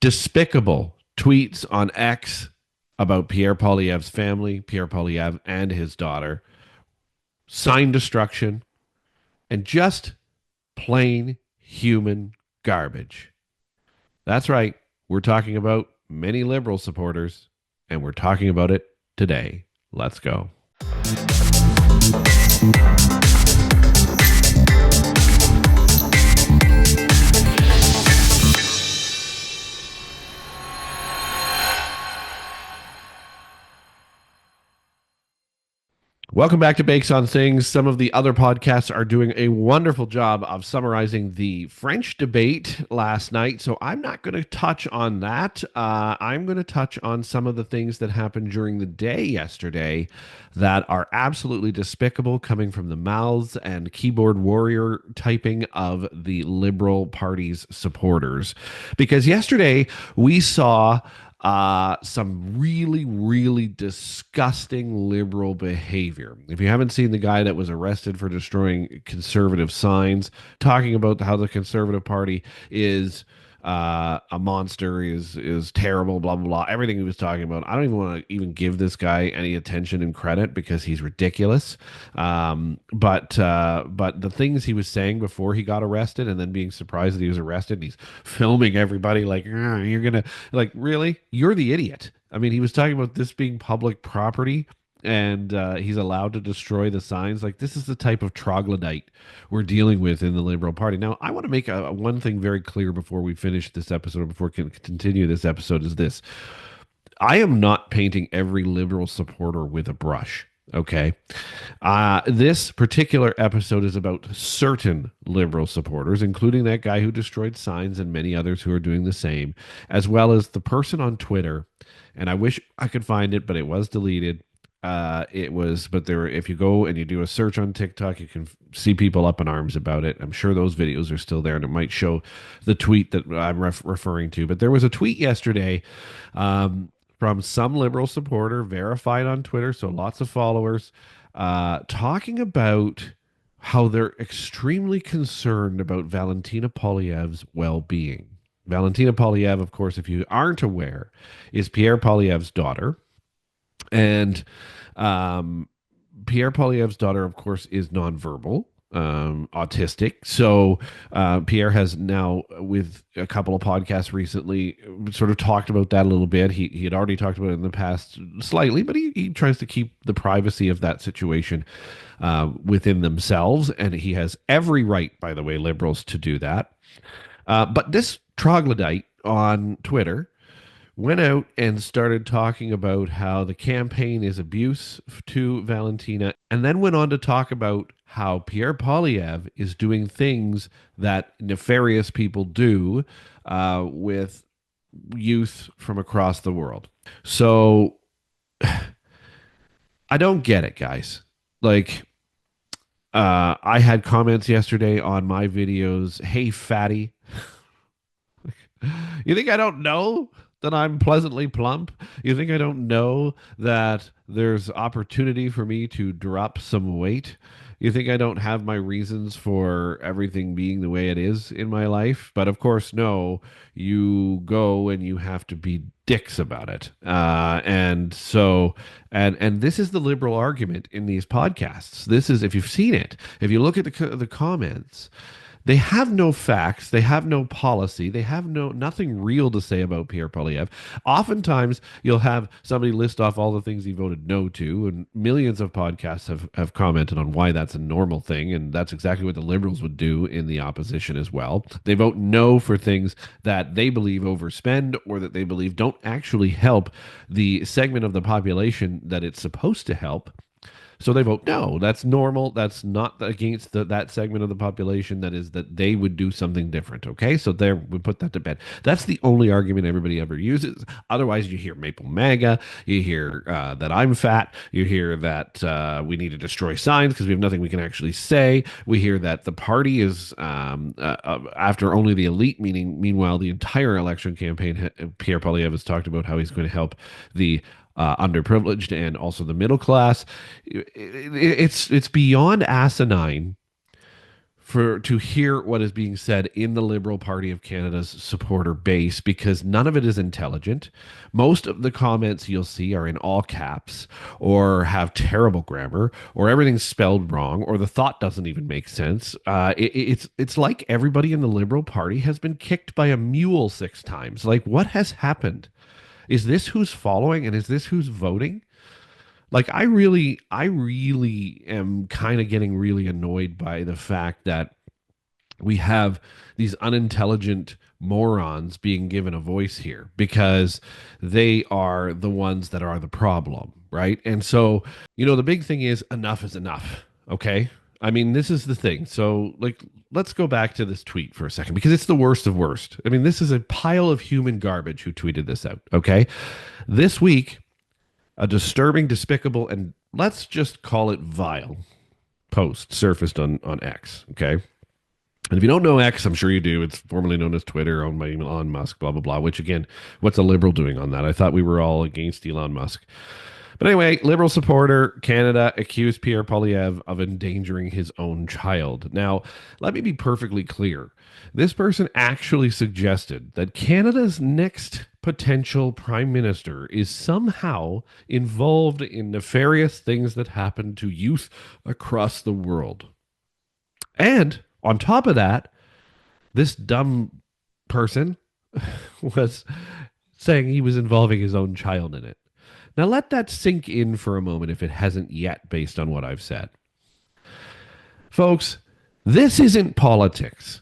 Despicable tweets on X about Pierre Poilievre's family, Pierre Poilievre and his daughter, sign destruction, and just plain human garbage. That's right. We're talking about many liberal supporters, and we're talking about it today. Let's go. Welcome back to Bakes on Things. Some of the other podcasts are doing a wonderful job of summarizing the French debate last night, so I'm not going to touch on that. I'm going to touch on some of the things that happened during the day yesterday that are absolutely despicable, coming from the mouths and keyboard warrior typing of the Liberal Party's supporters. Because yesterday we saw some really, really disgusting liberal behavior. If you haven't seen the guy that was arrested for destroying conservative signs, talking about how the Conservative Party is a monster, is terrible, blah blah blah. Everything he was talking about, I don't even want to even give this guy any attention and credit because he's ridiculous. But the things he was saying before he got arrested, and then being surprised that he was arrested, and he's filming everybody like, you're gonna like really, you're the idiot. I mean, he was talking about this being public property and he's allowed to destroy the signs. Like, this is the type of troglodyte we're dealing with in the Liberal Party. Now, I want to make one thing very clear before we finish this episode, or before we can continue this episode, is this. I am not painting every Liberal supporter with a brush. Okay. This particular episode is about certain Liberal supporters, including that guy who destroyed signs and many others who are doing the same, as well as the person on Twitter. And I wish I could find it, but it was deleted. But there, if you go and you do a search on TikTok, you can see people up in arms about it. I'm sure those videos are still there, and it might show the tweet that I'm referring to. But there was a tweet yesterday from some Liberal supporter, verified on Twitter, so lots of followers, talking about how they're extremely concerned about Valentina Poilievre's well-being. Valentina Poilievre, of course, if you aren't aware, is Pierre Poilievre's daughter. And Pierre Poilievre's daughter, of course, is nonverbal, autistic. So Pierre has now, with a couple of podcasts recently, sort of talked about that a little bit. He had already talked about it in the past slightly, but he tries to keep the privacy of that situation within themselves. And he has every right, by the way, liberals, to do that. But this troglodyte on Twitter went out and started talking about how the campaign is abuse to Valentina, and then went on to talk about how Pierre Poilievre is doing things that nefarious people do with youth from across the world. So I don't get it, guys. Like, I had comments yesterday on my videos. Hey, fatty. You think I don't know that I'm pleasantly plump? You think I don't know that there's opportunity for me to drop some weight? You think I don't have my reasons for everything being the way it is in my life? But of course, no, you go and you have to be dicks about it. And this is the liberal argument in these podcasts. This is, if you've seen it, if you look at the comments, they have no facts. They have no policy. They have nothing real to say about Pierre Poilievre. Oftentimes, you'll have somebody list off all the things he voted no to, and millions of podcasts have commented on why that's a normal thing, and that's exactly what the Liberals would do in the opposition as well. They vote no for things that they believe overspend or that they believe don't actually help the segment of the population that it's supposed to help. So they vote no. That's normal. That's not against that segment of the population. That is that they would do something different. Okay, so there, we put that to bed. That's the only argument everybody ever uses. Otherwise, you hear Maple MAGA. You hear that I'm fat. You hear that we need to destroy signs because we have nothing we can actually say. We hear that the party is after only the elite. Meanwhile, the entire election campaign, Pierre Poilievre has talked about how he's going to help the underprivileged and also the middle class. It's beyond asinine for to hear what is being said in the Liberal Party of Canada's supporter base, because none of it is intelligent. Most of the comments you'll see are in all caps or have terrible grammar or everything's spelled wrong or the thought doesn't even make sense. It's like everybody in the Liberal Party has been kicked by a mule 6 times. Like, what has happened? Is this who's following and is this who's voting? Like, I really am kind of getting really annoyed by the fact that we have these unintelligent morons being given a voice here because they are the ones that are the problem, right? And so, the big thing is enough, okay? I mean, this is the thing. So, like, let's go back to this tweet for a second because it's the worst of worst. I mean, this is a pile of human garbage who tweeted this out, okay? This week, a disturbing, despicable, and let's just call it vile post surfaced on X, okay? And if you don't know X, I'm sure you do. It's formerly known as Twitter, owned by Elon Musk, blah, blah, blah, which again, what's a liberal doing on that? I thought we were all against Elon Musk. But anyway, liberal supporter Canada accused Pierre Poilievre of endangering his own child. Now, let me be perfectly clear. This person actually suggested that Canada's next potential prime minister is somehow involved in nefarious things that happen to youth across the world. And on top of that, this dumb person was saying he was involving his own child in it. Now, let that sink in for a moment if it hasn't yet, based on what I've said. Folks, this isn't politics.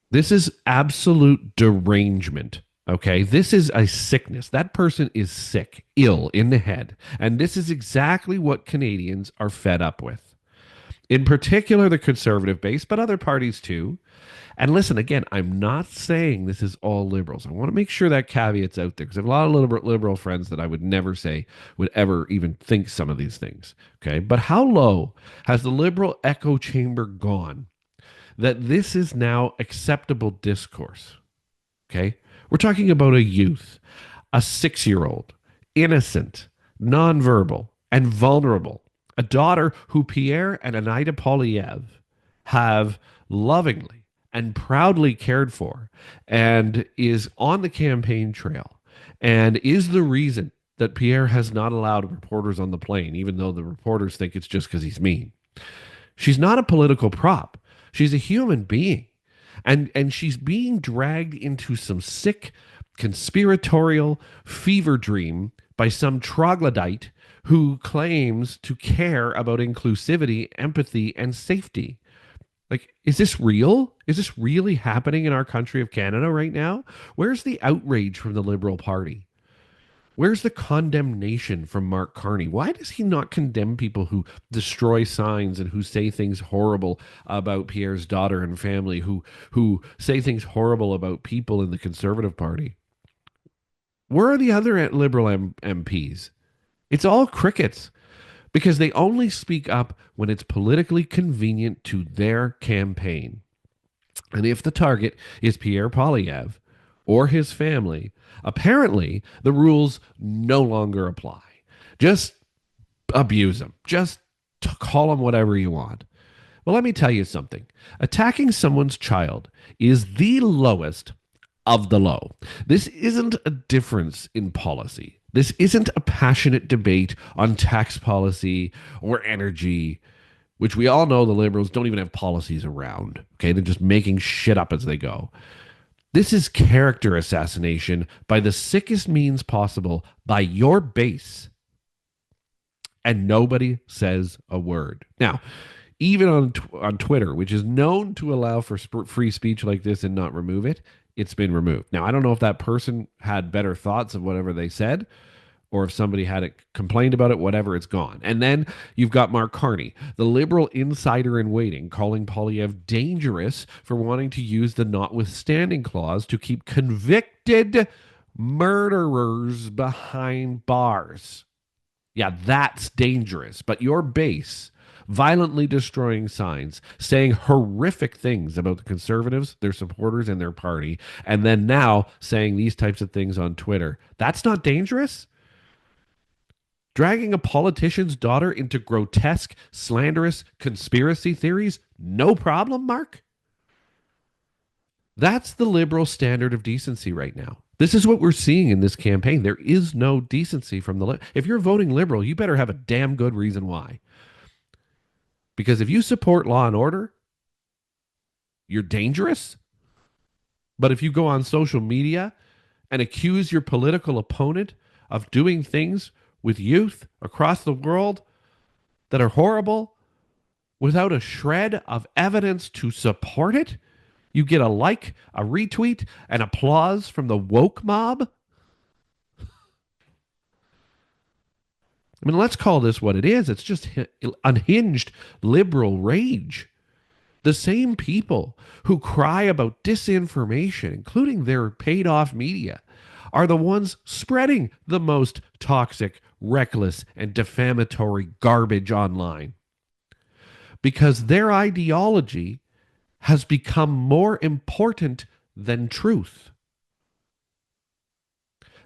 This is absolute derangement. Okay, this is a sickness. That person is sick, ill in the head. And this is exactly what Canadians are fed up with. In particular, the conservative base, but other parties too. And listen, again, I'm not saying this is all liberals. I want to make sure that caveat's out there because I have a lot of liberal friends that I would never say would ever even think some of these things. Okay, but how low has the liberal echo chamber gone that this is now acceptable discourse? Okay, we're talking about a youth, a 6-year-old, innocent, nonverbal, and vulnerable, a daughter who Pierre and Anita Poilievre have lovingly and proudly cared for and is on the campaign trail and is the reason that Pierre has not allowed reporters on the plane, even though the reporters think it's just because he's mean. She's not a political prop. She's a human being. And she's being dragged into some sick, conspiratorial fever dream by some troglodyte who claims to care about inclusivity, empathy, and safety. Like, is this real? Is this really happening in our country of Canada right now? Where's the outrage from the Liberal Party? Where's the condemnation from Mark Carney? Why does he not condemn people who destroy signs and who say things horrible about Pierre's daughter and family, who say things horrible about people in the Conservative Party? Where are the other Liberal MPs? It's all crickets because they only speak up when it's politically convenient to their campaign. And if the target is Pierre Poilievre or his family, apparently the rules no longer apply. Just abuse them. Just call them whatever you want. Well, let me tell you something. Attacking someone's child is the lowest of the low. This isn't a difference in policy. This isn't a passionate debate on tax policy or energy, which we all know the Liberals don't even have policies around. Okay, they're just making shit up as they go. This is character assassination by the sickest means possible by your base. And nobody says a word. Now, even on Twitter, which is known to allow for free speech like this and not remove it, it's been removed. Now, I don't know if that person had better thoughts of whatever they said, or if somebody had it complained about it, whatever, it's gone. And then you've got Mark Carney, the liberal insider in waiting, calling Poilievre dangerous for wanting to use the notwithstanding clause to keep convicted murderers behind bars. Yeah, that's dangerous. But your base violently destroying signs, saying horrific things about the Conservatives, their supporters, and their party, and then now saying these types of things on Twitter. That's not dangerous? Dragging a politician's daughter into grotesque, slanderous conspiracy theories? No problem, Mark? That's the liberal standard of decency right now. This is what we're seeing in this campaign. There is no decency from the if you're voting liberal, you better have a damn good reason why. Because if you support law and order, you're dangerous. But if you go on social media and accuse your political opponent of doing things with youth across the world that are horrible without a shred of evidence to support it, you get a like, a retweet, and applause from the woke mob. I mean, let's call this what it is. It's just unhinged liberal rage. The same people who cry about disinformation, including their paid off media, are the ones spreading the most toxic, reckless, and defamatory garbage online. Because their ideology has become more important than truth.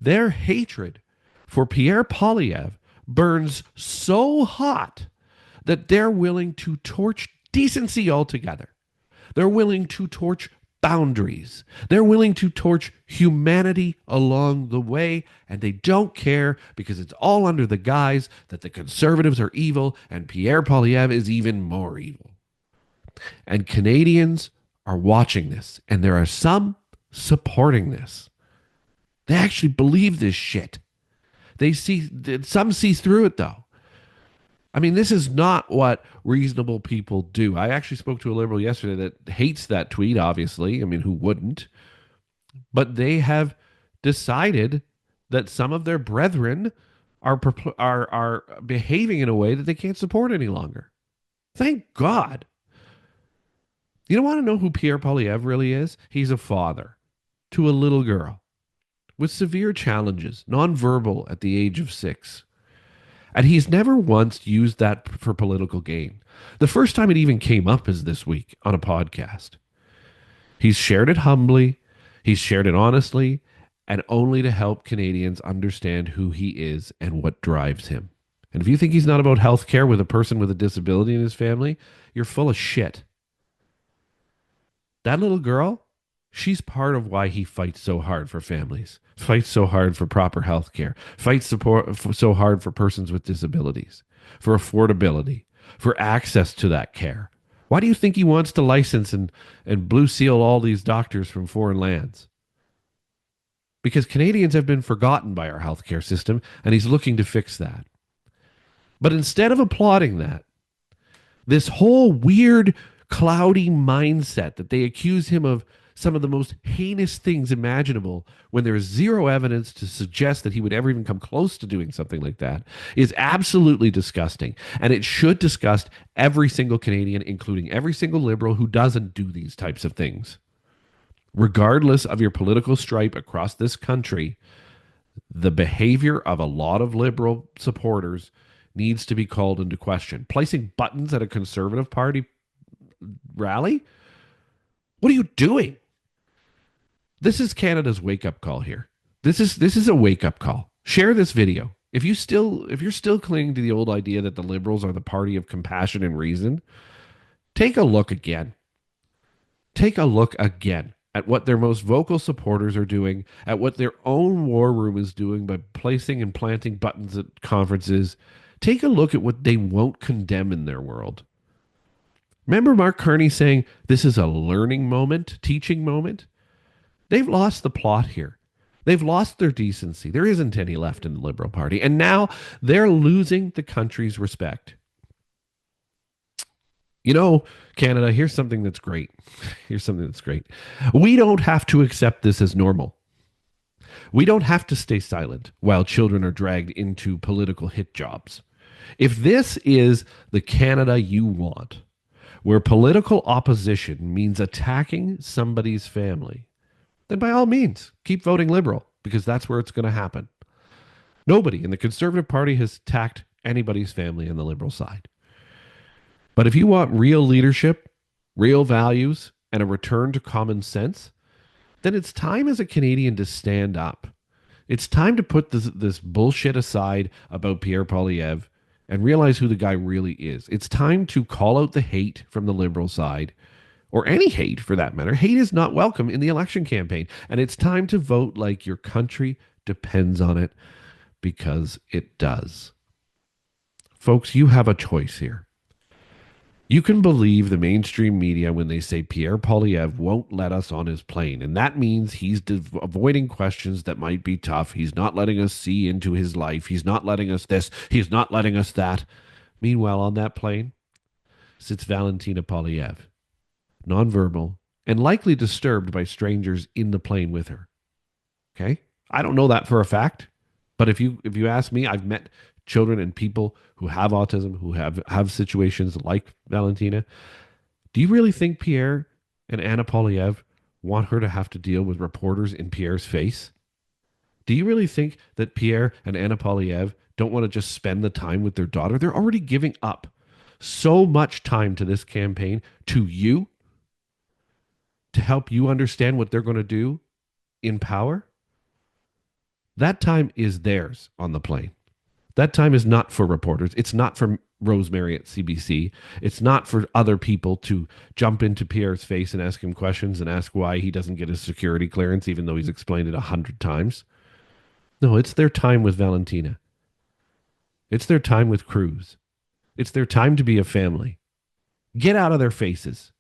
Their hatred for Pierre Poilievre burns so hot that they're willing to torch decency altogether. They're willing to torch boundaries. They're willing to torch humanity along the way, and they don't care because it's all under the guise that the conservatives are evil and Pierre Poilievre is even more evil. And Canadians are watching this, and there are some supporting this. They actually believe this shit. Some see through it though. I mean, this is not what reasonable people do. I actually spoke to a liberal yesterday that hates that tweet, obviously. I mean, who wouldn't? But they have decided that some of their brethren are behaving in a way that they can't support any longer. Thank God. You don't want to know who Pierre Poilievre really is? He's a father to a little girl with severe challenges, nonverbal at the age of 6. And he's never once used that for political gain. The first time it even came up is this week on a podcast. He's shared it humbly, he's shared it honestly, and only to help Canadians understand who he is and what drives him. And if you think he's not about healthcare with a person with a disability in his family, you're full of shit. That little girl, she's part of why he fights so hard for families, fights so hard for proper health care, fights so hard for persons with disabilities, for affordability, for access to that care. Why do you think he wants to license and blue seal all these doctors from foreign lands? Because Canadians have been forgotten by our healthcare system, and he's looking to fix that. But instead of applauding that, this whole weird, cloudy mindset that they accuse him of some of the most heinous things imaginable when there is zero evidence to suggest that he would ever even come close to doing something like that is absolutely disgusting. And it should disgust every single Canadian, including every single liberal who doesn't do these types of things. Regardless of your political stripe across this country, the behavior of a lot of liberal supporters needs to be called into question. Placing buttons at a Conservative Party rally? What are you doing? This is Canada's wake-up call here. This is a wake-up call. Share this video. If you're still clinging to the old idea that the Liberals are the party of compassion and reason, take a look again. Take a look again at what their most vocal supporters are doing, at what their own war room is doing by placing and planting buttons at conferences. Take a look at what they won't condemn in their world. Remember Mark Carney saying this is a learning moment, teaching moment? They've lost the plot here. They've lost their decency. There isn't any left in the Liberal Party. And now they're losing the country's respect. You know, Canada, here's something that's great. Here's something that's great. We don't have to accept this as normal. We don't have to stay silent while children are dragged into political hit jobs. If this is the Canada you want, where political opposition means attacking somebody's family, then by all means, keep voting Liberal, because that's where it's going to happen. Nobody in the Conservative Party has attacked anybody's family on the Liberal side. But if you want real leadership, real values, and a return to common sense, then it's time as a Canadian to stand up. It's time to put this bullshit aside about Pierre Poilievre and realize who the guy really is. It's time to call out the hate from the Liberal side, or any hate for that matter. Hate is not welcome in the election campaign. And it's time to vote like your country depends on it, because it does. Folks, you have a choice here. You can believe the mainstream media when they say Pierre Poilievre won't let us on his plane. And that means he's avoiding questions that might be tough. He's not letting us see into his life. He's not letting us this. He's not letting us that. Meanwhile, on that plane sits Valentina Polyevre, nonverbal and likely disturbed by strangers in the plane with her. Okay? I don't know that for a fact, but if you ask me, I've met children and people who have autism, who have situations like Valentina. Do you really think Pierre and Anna Poilievre want her to have to deal with reporters in Pierre's face? Do you really think that Pierre and Anna Poilievre don't want to just spend the time with their daughter? They're already giving up so much time to this campaign, to you, to help you understand what they're going to do in power. That time is theirs on the plane. That time is not for reporters. It's not for Rosemary at CBC. It's not for other people to jump into Pierre's face and ask him questions and ask why he doesn't get his security clearance, even though he's explained it 100 times. No, it's their time with Valentina. It's their time with Cruz. It's their time to be a family. Get out of their faces.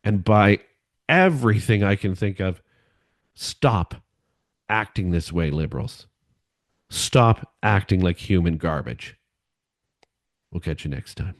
And by everything I can think of, stop acting this way, liberals. Stop acting like human garbage. We'll catch you next time.